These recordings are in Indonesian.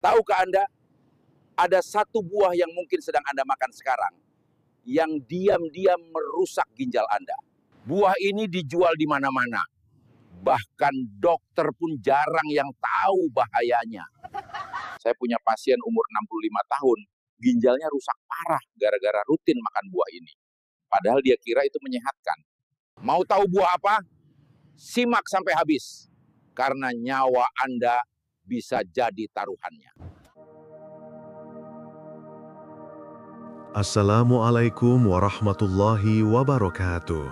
Tahukah Anda, ada satu buah yang mungkin sedang Anda makan sekarang, yang diam-diam merusak ginjal Anda. Buah ini dijual di mana-mana. Bahkan dokter pun jarang yang tahu bahayanya. Saya punya pasien umur 65 tahun, ginjalnya rusak parah gara-gara rutin makan buah ini. Padahal dia kira itu menyehatkan. Mau tahu buah apa? Simak sampai habis. Karena nyawa Anda bisa jadi taruhannya. Assalamualaikum warahmatullahi wabarakatuh.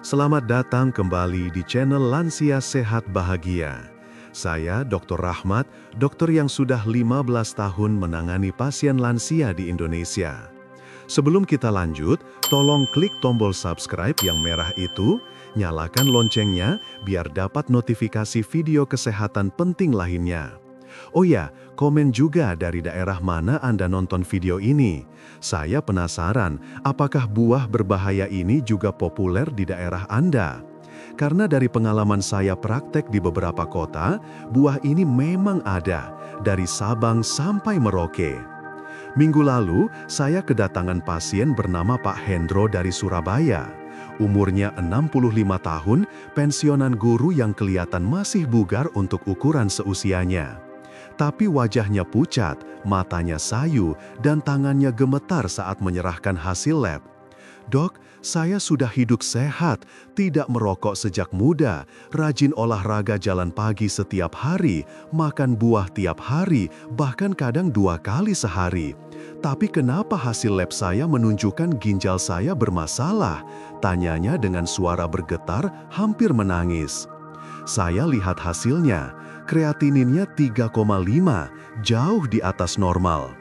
Selamat datang kembali di channel Lansia Sehat Bahagia. Saya Dr. Rahmat, dokter yang sudah 15 tahun menangani pasien lansia di Indonesia. Sebelum kita lanjut, tolong klik tombol subscribe yang merah itu, nyalakan loncengnya biar dapat notifikasi video kesehatan penting lainnya. Oh ya, komen juga dari daerah mana Anda nonton video ini. Saya penasaran, apakah buah berbahaya ini juga populer di daerah Anda? Karena dari pengalaman saya praktek di beberapa kota, buah ini memang ada, dari Sabang sampai Merauke. Minggu lalu, saya kedatangan pasien bernama Pak Hendro dari Surabaya. Umurnya 65 tahun, pensiunan guru yang kelihatan masih bugar untuk ukuran seusianya. Tapi wajahnya pucat, matanya sayu, dan tangannya gemetar saat menyerahkan hasil lab. "Dok, saya sudah hidup sehat, tidak merokok sejak muda, rajin olahraga jalan pagi setiap hari, makan buah tiap hari, bahkan kadang 2 kali sehari. Tapi kenapa hasil lab saya menunjukkan ginjal saya bermasalah?" Tanyanya dengan suara bergetar, hampir menangis. Saya lihat hasilnya, kreatininnya 3,5, jauh di atas normal.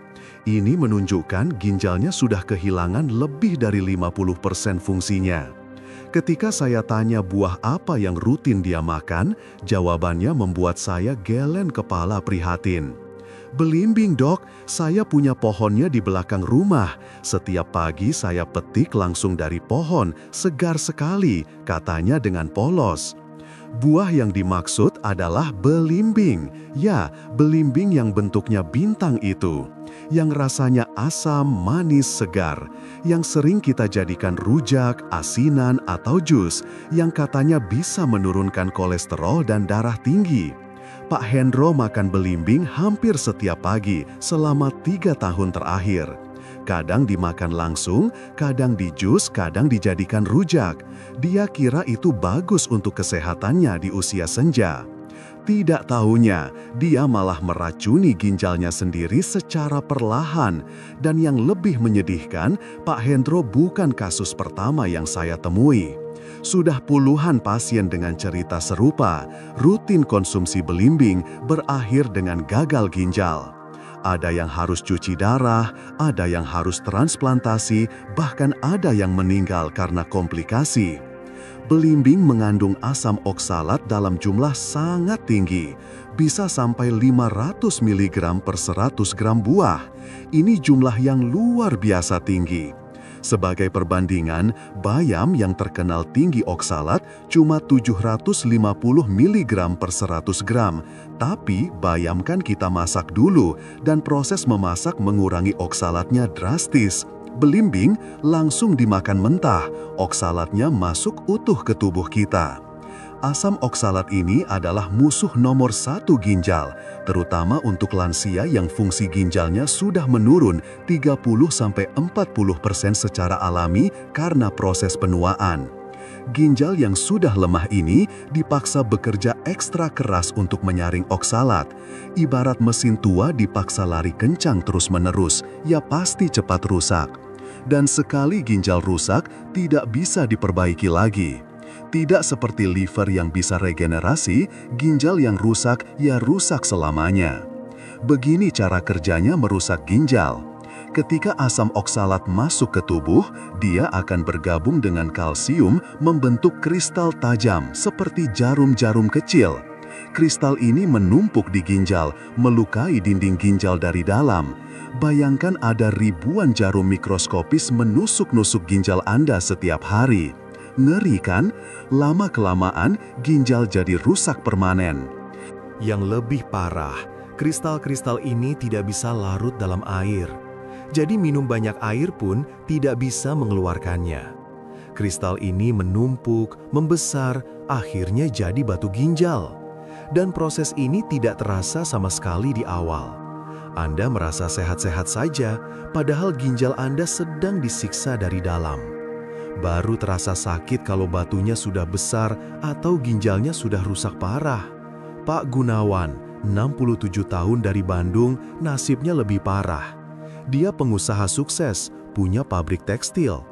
Ini menunjukkan ginjalnya sudah kehilangan lebih dari 50% fungsinya. Ketika saya tanya buah apa yang rutin dia makan, jawabannya membuat saya geleng kepala prihatin. "Belimbing, Dok, saya punya pohonnya di belakang rumah. Setiap pagi saya petik langsung dari pohon, segar sekali," katanya dengan polos. Buah yang dimaksud adalah belimbing. Ya, belimbing yang bentuknya bintang itu. Yang rasanya asam, manis, segar. Yang sering kita jadikan rujak, asinan, atau jus. Yang katanya bisa menurunkan kolesterol dan darah tinggi. Pak Hendro makan belimbing hampir setiap pagi selama 3 tahun terakhir. Kadang dimakan langsung, kadang di jus, kadang dijadikan rujak. Dia kira itu bagus untuk kesehatannya di usia senja. Tidak tahunya, dia malah meracuni ginjalnya sendiri secara perlahan. Dan yang lebih menyedihkan, Pak Hendro bukan kasus pertama yang saya temui. Sudah puluhan pasien dengan cerita serupa, rutin konsumsi belimbing berakhir dengan gagal ginjal. Ada yang harus cuci darah, ada yang harus transplantasi, bahkan ada yang meninggal karena komplikasi. Belimbing mengandung asam oksalat dalam jumlah sangat tinggi, bisa sampai 500 mg per 100 gram buah. Ini jumlah yang luar biasa tinggi. Sebagai perbandingan, bayam yang terkenal tinggi oksalat cuma 750 mg per 100 gram. Tapi bayamkan kita masak dulu dan proses memasak mengurangi oksalatnya drastis. Belimbing langsung dimakan mentah, oksalatnya masuk utuh ke tubuh kita. Asam oksalat ini adalah musuh nomor 1 ginjal, terutama untuk lansia yang fungsi ginjalnya sudah menurun 30–40% secara alami karena proses penuaan. Ginjal yang sudah lemah ini dipaksa bekerja ekstra keras untuk menyaring oksalat. Ibarat mesin tua dipaksa lari kencang terus-menerus, ya pasti cepat rusak. Dan sekali ginjal rusak, tidak bisa diperbaiki lagi. Tidak seperti liver yang bisa regenerasi, ginjal yang rusak ya rusak selamanya. Begini cara kerjanya merusak ginjal. Ketika asam oksalat masuk ke tubuh, dia akan bergabung dengan kalsium membentuk kristal tajam seperti jarum-jarum kecil. Kristal ini menumpuk di ginjal, melukai dinding ginjal dari dalam. Bayangkan ada ribuan jarum mikroskopis menusuk-nusuk ginjal Anda setiap hari. Ngeri kan? Lama-kelamaan ginjal jadi rusak permanen. Yang lebih parah, Kristal-kristal ini tidak bisa larut dalam air. Jadi minum banyak air pun tidak bisa mengeluarkannya. Kristal ini menumpuk, membesar, akhirnya jadi batu ginjal. Dan proses ini tidak terasa sama sekali di awal. Anda merasa sehat-sehat saja, padahal ginjal Anda sedang disiksa dari dalam. Baru terasa sakit kalau batunya sudah besar atau ginjalnya sudah rusak parah. Pak Gunawan, 67 tahun dari Bandung, nasibnya lebih parah. Dia pengusaha sukses, punya pabrik tekstil.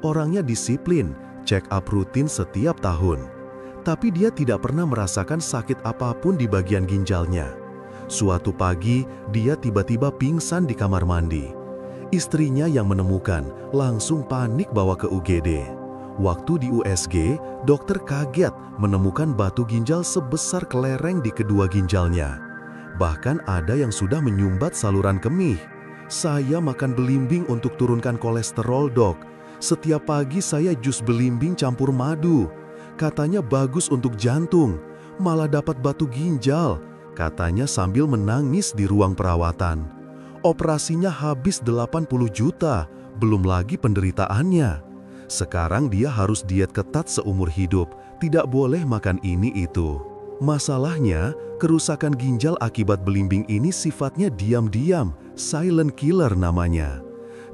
Orangnya disiplin, check up rutin setiap tahun. Tapi dia tidak pernah merasakan sakit apapun di bagian ginjalnya. Suatu pagi, dia tiba-tiba pingsan di kamar mandi. Istrinya yang menemukan, langsung panik bawa ke UGD. Waktu di USG, dokter kaget menemukan batu ginjal sebesar kelereng di kedua ginjalnya. Bahkan ada yang sudah menyumbat saluran kemih. Saya makan belimbing untuk turunkan kolesterol, dok. Setiap pagi saya jus belimbing campur madu. Katanya bagus untuk jantung. Malah dapat batu ginjal, katanya sambil menangis di ruang perawatan. Operasinya habis 80 juta, belum lagi penderitaannya. Sekarang dia harus diet ketat seumur hidup, tidak boleh makan ini itu. Masalahnya, kerusakan ginjal akibat belimbing ini sifatnya diam-diam, silent killer namanya.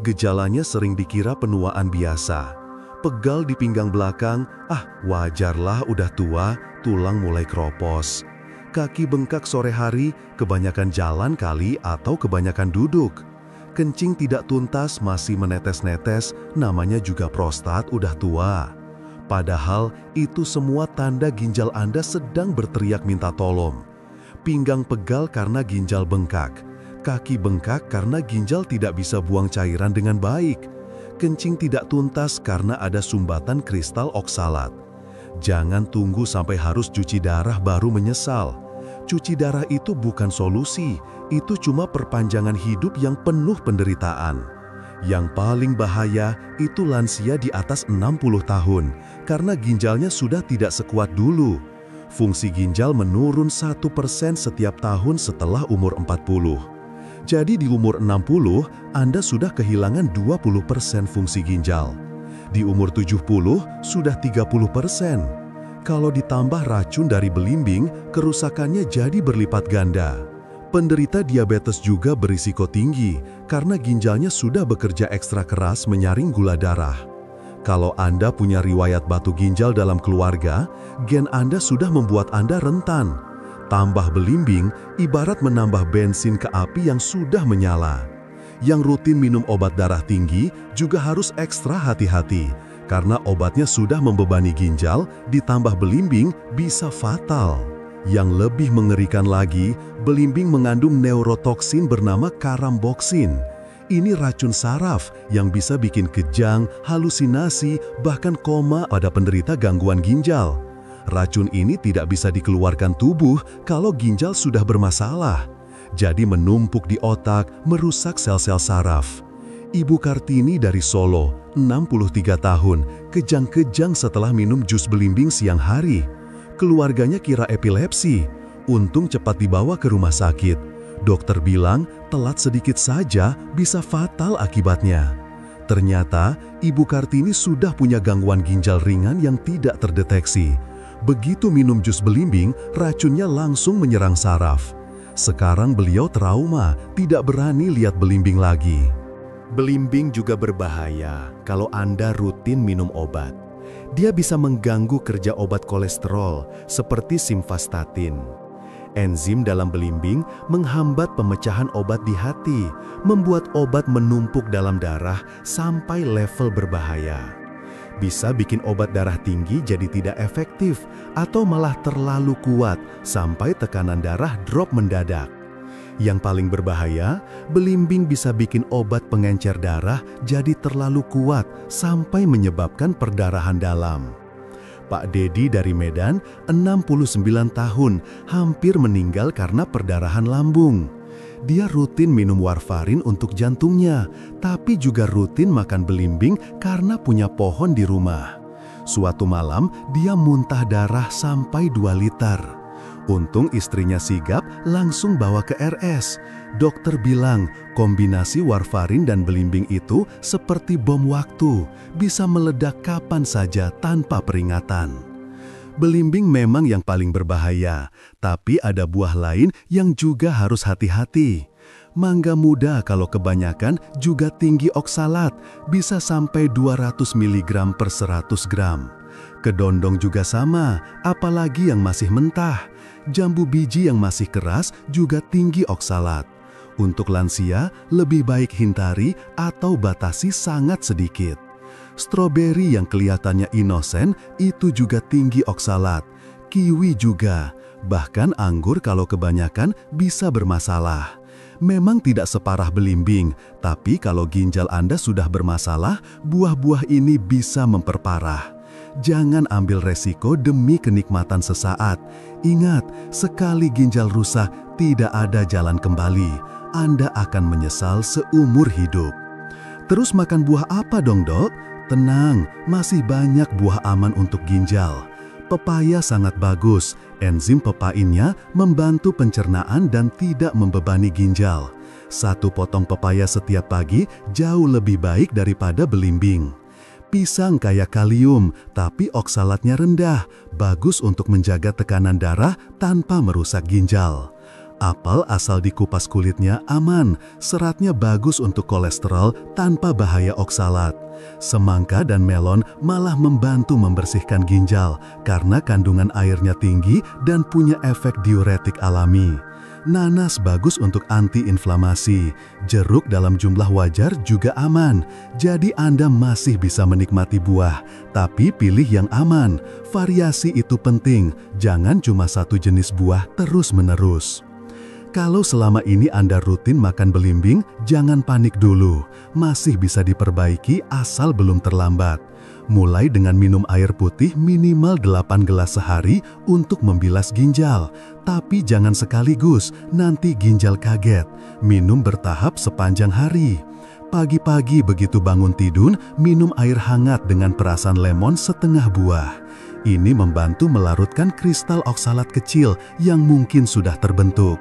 Gejalanya sering dikira penuaan biasa. Pegal di pinggang belakang, wajarlah udah tua, tulang mulai keropos. Kaki bengkak sore hari, kebanyakan jalan kali atau kebanyakan duduk. Kencing tidak tuntas, masih menetes-netes, namanya juga prostat udah tua. Padahal itu semua tanda ginjal Anda sedang berteriak minta tolong. Pinggang pegal karena ginjal bengkak. Kaki bengkak karena ginjal tidak bisa buang cairan dengan baik. Kencing tidak tuntas karena ada sumbatan kristal oksalat. Jangan tunggu sampai harus cuci darah baru menyesal. Cuci darah itu bukan solusi, itu cuma perpanjangan hidup yang penuh penderitaan. Yang paling bahaya itu lansia di atas 60 tahun, karena ginjalnya sudah tidak sekuat dulu. Fungsi ginjal menurun 1% setiap tahun setelah umur 40. Jadi di umur 60, Anda sudah kehilangan 20% fungsi ginjal. Di umur 70, sudah 30%. Kalau ditambah racun dari belimbing, kerusakannya jadi berlipat ganda. Penderita diabetes juga berisiko tinggi karena ginjalnya sudah bekerja ekstra keras menyaring gula darah. Kalau Anda punya riwayat batu ginjal dalam keluarga, gen Anda sudah membuat Anda rentan. Tambah belimbing ibarat menambah bensin ke api yang sudah menyala. Yang rutin minum obat darah tinggi juga harus ekstra hati-hati karena obatnya sudah membebani ginjal, ditambah belimbing bisa fatal. Yang lebih mengerikan lagi, belimbing mengandung neurotoksin bernama karamboksin. Ini racun saraf yang bisa bikin kejang, halusinasi, bahkan koma pada penderita gangguan ginjal. Racun ini tidak bisa dikeluarkan tubuh kalau ginjal sudah bermasalah. Jadi menumpuk di otak, merusak sel-sel saraf. Ibu Kartini dari Solo, 63 tahun, kejang-kejang setelah minum jus belimbing siang hari. Keluarganya kira epilepsi. Untung cepat dibawa ke rumah sakit. Dokter bilang telat sedikit saja bisa fatal akibatnya. Ternyata Ibu Kartini sudah punya gangguan ginjal ringan yang tidak terdeteksi. Begitu minum jus belimbing, racunnya langsung menyerang saraf. Sekarang beliau trauma, tidak berani lihat belimbing lagi. Belimbing juga berbahaya kalau Anda rutin minum obat. Dia bisa mengganggu kerja obat kolesterol seperti simvastatin. Enzim dalam belimbing menghambat pemecahan obat di hati, membuat obat menumpuk dalam darah sampai level berbahaya. Bisa bikin obat darah tinggi jadi tidak efektif atau malah terlalu kuat sampai tekanan darah drop mendadak. Yang paling berbahaya, belimbing bisa bikin obat pengencer darah jadi terlalu kuat sampai menyebabkan perdarahan dalam. Pak Dedi dari Medan, 69 tahun, hampir meninggal karena perdarahan lambung. Dia rutin minum warfarin untuk jantungnya, tapi juga rutin makan belimbing karena punya pohon di rumah. Suatu malam, dia muntah darah sampai 2 liter. Untung istrinya sigap langsung bawa ke RS. Dokter bilang kombinasi warfarin dan belimbing itu seperti bom waktu, bisa meledak kapan saja tanpa peringatan. Belimbing memang yang paling berbahaya, tapi ada buah lain yang juga harus hati-hati. Mangga muda kalau kebanyakan juga tinggi oksalat, bisa sampai 200 mg per 100 gram. Kedondong juga sama, apalagi yang masih mentah. Jambu biji yang masih keras juga tinggi oksalat. Untuk lansia, lebih baik hindari atau batasi sangat sedikit. Stroberi yang kelihatannya inosen itu juga tinggi oksalat. Kiwi juga, bahkan anggur kalau kebanyakan bisa bermasalah. Memang tidak separah belimbing, tapi kalau ginjal Anda sudah bermasalah, buah-buah ini bisa memperparah. Jangan ambil resiko demi kenikmatan sesaat. Ingat, sekali ginjal rusak, tidak ada jalan kembali. Anda akan menyesal seumur hidup. Terus makan buah apa dong, Dok? Tenang, masih banyak buah aman untuk ginjal. Pepaya sangat bagus, enzim pepainnya membantu pencernaan dan tidak membebani ginjal. Satu potong pepaya setiap pagi jauh lebih baik daripada belimbing. Pisang kaya kalium, tapi oksalatnya rendah, bagus untuk menjaga tekanan darah tanpa merusak ginjal. Apel asal dikupas kulitnya aman, seratnya bagus untuk kolesterol tanpa bahaya oksalat. Semangka dan melon malah membantu membersihkan ginjal karena kandungan airnya tinggi dan punya efek diuretik alami. Nanas bagus untuk antiinflamasi. Jeruk dalam jumlah wajar juga aman. Jadi Anda masih bisa menikmati buah, tapi pilih yang aman. Variasi itu penting, jangan cuma satu jenis buah terus-menerus. Kalau selama ini Anda rutin makan belimbing, jangan panik dulu. Masih bisa diperbaiki asal belum terlambat. Mulai dengan minum air putih minimal 8 gelas sehari untuk membilas ginjal. Tapi jangan sekaligus, nanti ginjal kaget. Minum bertahap sepanjang hari. Pagi-pagi begitu bangun tidur, minum air hangat dengan perasan lemon setengah buah. Ini membantu melarutkan kristal oksalat kecil yang mungkin sudah terbentuk.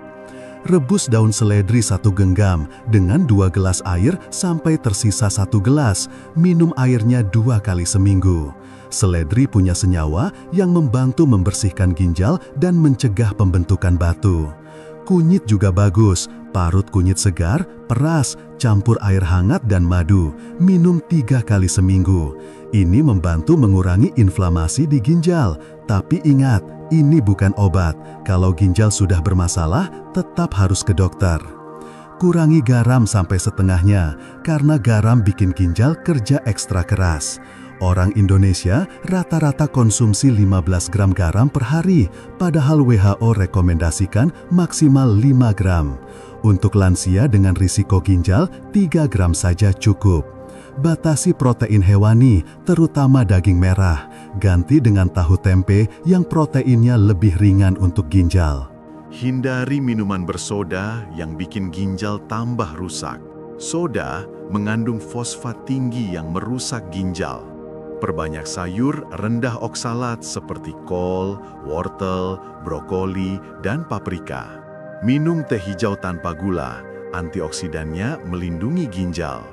Rebus daun seledri 1 genggam dengan 2 gelas air sampai tersisa 1 gelas. Minum airnya 2 kali seminggu. Seledri punya senyawa yang membantu membersihkan ginjal dan mencegah pembentukan batu. Kunyit juga bagus. Parut kunyit segar, peras, campur air hangat dan madu. Minum 3 kali seminggu. Ini membantu mengurangi inflamasi di ginjal. Tapi ingat, ini bukan obat. Kalau ginjal sudah bermasalah, tetap harus ke dokter. Kurangi garam sampai setengahnya, karena garam bikin ginjal kerja ekstra keras. Orang Indonesia rata-rata konsumsi 15 gram garam per hari, padahal WHO rekomendasikan maksimal 5 gram. Untuk lansia dengan risiko ginjal, 3 gram saja cukup. Batasi protein hewani, terutama daging merah. Ganti dengan tahu tempe yang proteinnya lebih ringan untuk ginjal. Hindari minuman bersoda yang bikin ginjal tambah rusak. Soda mengandung fosfat tinggi yang merusak ginjal. Perbanyak sayur rendah oksalat seperti kol, wortel, brokoli, dan paprika. Minum teh hijau tanpa gula, antioksidannya melindungi ginjal.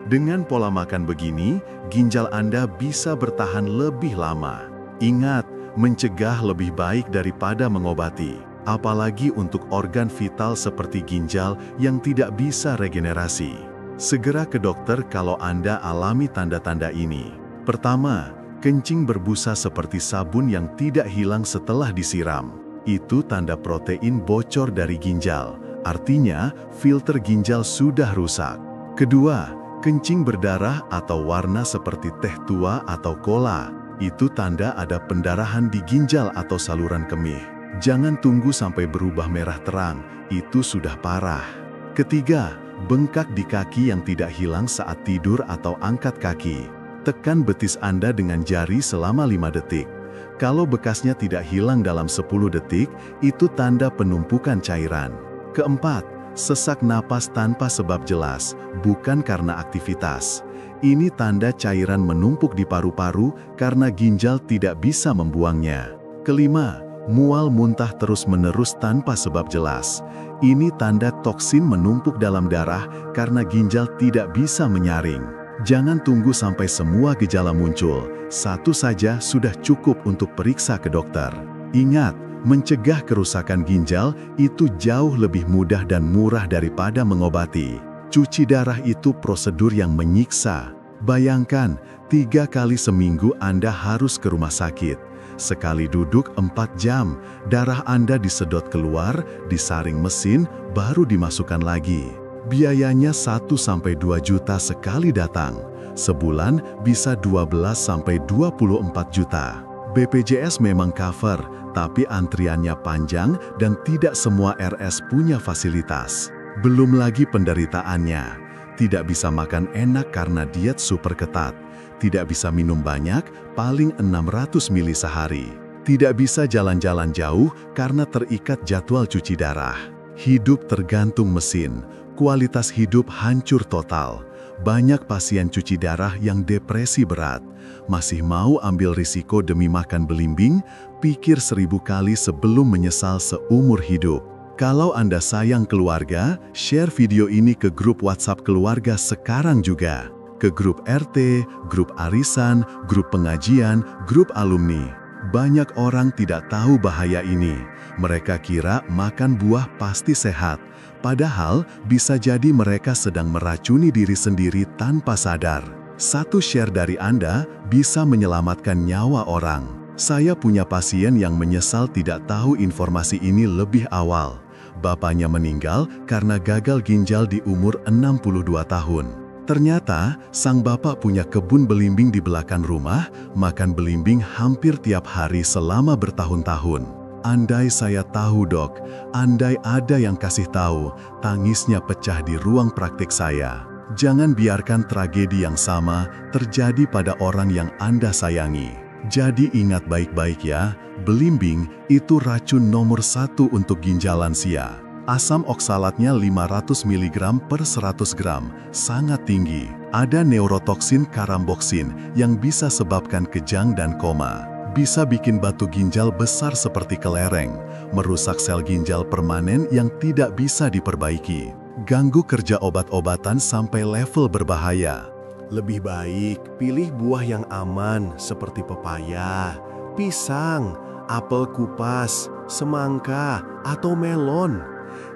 Dengan pola makan begini, ginjal Anda bisa bertahan lebih lama. Ingat, mencegah lebih baik daripada mengobati, apalagi untuk organ vital seperti ginjal yang tidak bisa regenerasi. Segera ke dokter kalau Anda alami tanda-tanda ini. Pertama, kencing berbusa seperti sabun yang tidak hilang setelah disiram. Itu tanda protein bocor dari ginjal, artinya filter ginjal sudah rusak. Kedua, kencing berdarah atau warna seperti teh tua atau kola. Itu tanda ada pendarahan di ginjal atau saluran kemih. Jangan tunggu sampai berubah merah terang, itu sudah parah. Ketiga, bengkak di kaki yang tidak hilang saat tidur atau angkat kaki. Tekan betis Anda dengan jari selama 5 detik. Kalau bekasnya tidak hilang dalam 10 detik, itu tanda penumpukan cairan. Keempat, sesak napas tanpa sebab jelas, bukan karena aktivitas. Ini tanda cairan menumpuk di paru-paru karena ginjal tidak bisa membuangnya. Kelima, Mual muntah terus-menerus tanpa sebab jelas. Ini tanda toksin menumpuk dalam darah karena ginjal tidak bisa menyaring. Jangan tunggu sampai semua gejala muncul. Satu saja sudah cukup untuk periksa ke dokter. Ingat, mencegah kerusakan ginjal itu jauh lebih mudah dan murah daripada mengobati. Cuci darah itu prosedur yang menyiksa. Bayangkan, 3 kali seminggu Anda harus ke rumah sakit. Sekali duduk 4 jam, darah Anda disedot keluar, disaring mesin, baru dimasukkan lagi. Biayanya 1-2 juta sekali datang. Sebulan bisa 12-24 juta. BPJS memang cover, tapi antriannya panjang dan tidak semua RS punya fasilitas. Belum lagi penderitaannya. Tidak bisa makan enak karena diet super ketat. Tidak bisa minum banyak, paling 600 ml sehari. Tidak bisa jalan-jalan jauh karena terikat jadwal cuci darah. Hidup tergantung mesin, kualitas hidup hancur total. Banyak pasien cuci darah yang depresi berat. Masih mau ambil risiko demi makan belimbing? Pikir 1000 kali sebelum menyesal seumur hidup. Kalau Anda sayang keluarga, share video ini ke grup WhatsApp keluarga sekarang juga. Ke grup RT, grup arisan, grup pengajian, grup alumni. Banyak orang tidak tahu bahaya ini. Mereka kira makan buah pasti sehat. Padahal bisa jadi mereka sedang meracuni diri sendiri tanpa sadar. Satu share dari Anda bisa menyelamatkan nyawa orang. Saya punya pasien yang menyesal tidak tahu informasi ini lebih awal. Bapaknya meninggal karena gagal ginjal di umur 62 tahun. Ternyata, sang bapak punya kebun belimbing di belakang rumah, makan belimbing hampir tiap hari selama bertahun-tahun. Andai saya tahu, Dok, andai ada yang kasih tahu, tangisnya pecah di ruang praktik saya. Jangan biarkan tragedi yang sama terjadi pada orang yang Anda sayangi. Jadi ingat baik-baik ya, belimbing itu racun nomor 1 untuk ginjal lansia. Asam oksalatnya 500 mg per 100 gram, sangat tinggi. Ada neurotoksin karamboksin yang bisa sebabkan kejang dan koma. Bisa bikin batu ginjal besar seperti kelereng, merusak sel ginjal permanen yang tidak bisa diperbaiki. Ganggu kerja obat-obatan sampai level berbahaya. Lebih baik pilih buah yang aman seperti pepaya, pisang, apel kupas, semangka, atau melon.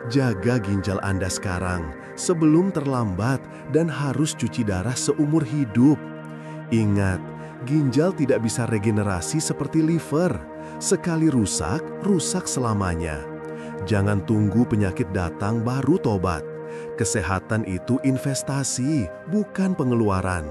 Jaga ginjal Anda sekarang sebelum terlambat dan harus cuci darah seumur hidup. Ingat, ginjal tidak bisa regenerasi seperti liver. Sekali rusak, rusak selamanya. Jangan tunggu penyakit datang baru tobat. Kesehatan itu investasi, bukan pengeluaran.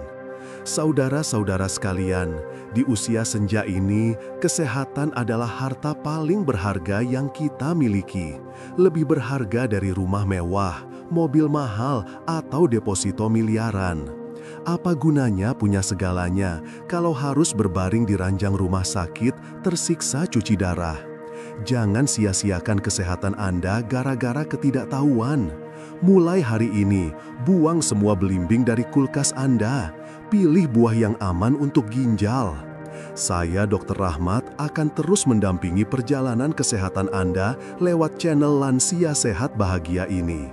Saudara-saudara sekalian, di usia senja ini, kesehatan adalah harta paling berharga yang kita miliki. Lebih berharga dari rumah mewah, mobil mahal, atau deposito miliaran. Apa gunanya punya segalanya kalau harus berbaring di ranjang rumah sakit, tersiksa cuci darah? Jangan sia-siakan kesehatan Anda gara-gara ketidaktahuan. Mulai hari ini, buang semua belimbing dari kulkas Anda. Pilih buah yang aman untuk ginjal. Saya, Dr. Rahmat, akan terus mendampingi perjalanan kesehatan Anda lewat channel Lansia Sehat Bahagia ini.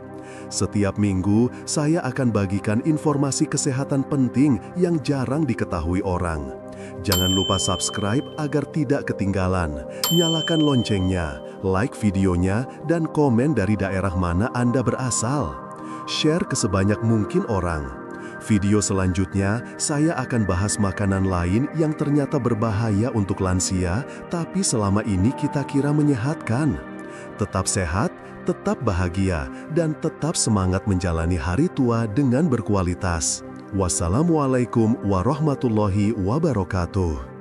Setiap minggu, saya akan bagikan informasi kesehatan penting yang jarang diketahui orang. Jangan lupa subscribe agar tidak ketinggalan. Nyalakan loncengnya, like videonya, dan komen dari daerah mana Anda berasal. Share ke sebanyak mungkin orang. Video selanjutnya, saya akan bahas makanan lain yang ternyata berbahaya untuk lansia, tapi selama ini kita kira menyehatkan. Tetap sehat, tetap bahagia, dan tetap semangat menjalani hari tua dengan berkualitas. Wassalamualaikum warahmatullahi wabarakatuh.